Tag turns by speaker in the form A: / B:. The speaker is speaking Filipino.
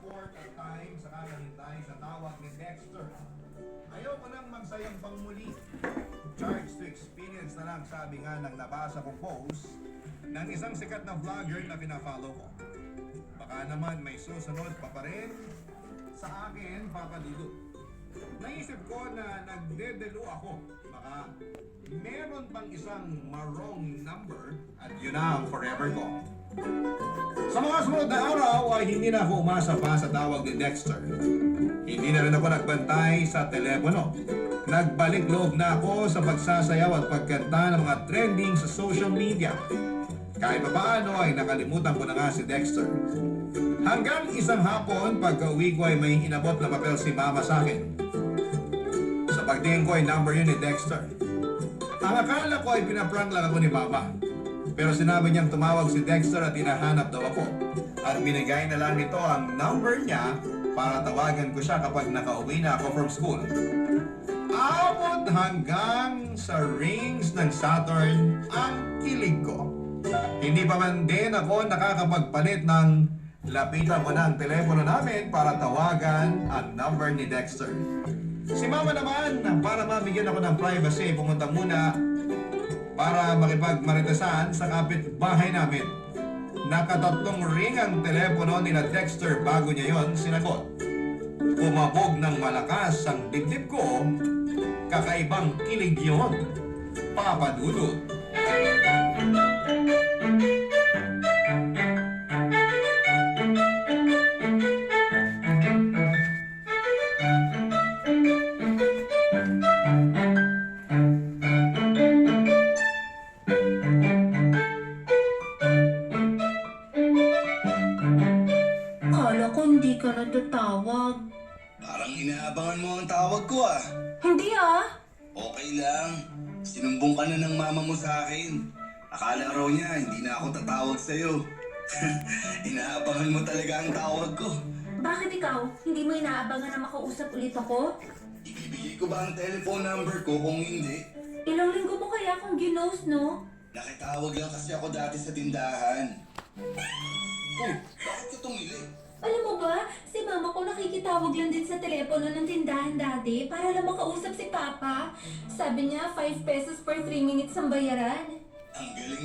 A: report at time sa kakahintay sa tawag ni Dexter. Ayaw ko nang magsayang pang muli. Charge to experience na lang, sabi nga ng nabasa kong post ng isang sikat na vlogger na pinafollow ko. Baka naman may susunod pa rin sa akin, Papa Lilo. Naisip ko na nagdedelo ako. Baka meron pang isang marong number at yun na ang forever ko. Sa mga sumunod na araw ay hindi na ako umasa pa sa tawag ni Dexter. Hindi na rin ako nagbantay sa telepono. Nagbalik loob na ako sa pagsasayaw at pagkanta ng mga trending sa social media. Kahit pa paano ay nakalimutan ko na nga si Dexter. Hanggang isang hapon, pagka-uwi ko ay may inabot na papel si Mama sa akin. Sa pagtingin ko ay number yun ni Dexter. Ang akala ko ay pinaprank lang ako ni Mama. Pero sinabi niyang tumawag si Dexter at hinahanap daw ako. At binigay na lang nito ang number niya para tawagan ko siya kapag nakauwi na ako from school. Abot hanggang sa rings ng Saturn ang kilig ko. Hindi pa man din ako nakakapagpalit ng lapitan ko na ang telepono namin para tawagan ang number ni Dexter. Si Mama naman, para mabigyan ako ng privacy, pumunta muna para makipagmaritesan sa kapitbahay namin. Nakatatlong ring ang telepono ni Dexter bago niya yon sinagot. Kumabog ng malakas ang dibdib ko, kakaibang kilig yun. Papadulot.
B: Kala ko hindi ka natatawag.
C: Parang inaabangan mo ang tawag ko ah.
B: Hindi ah.
C: Okay lang. Sinumbong ka na ng mama mo sa akin. Akala raw niya hindi na ako tatawag sa'yo. Inaabangan mo talaga ang tawag ko.
B: Bakit ikaw? Hindi mo inaabangan na makausap ulit ako?
C: Ibibigay ko ba ang telephone number ko kung hindi?
B: Ilang linggo mo kaya akong ginost, no?
C: Nakitawag lang kasi ako dati sa tindahan. Uy, bakit ka tumili?
B: Alam mo ba, si mama ko nakikitawag lang din sa telepono ng tindahan dati para lang makausap si Papa. Sabi niya, 5 pesos per 3 minutes ang bayaran.
C: Ang galing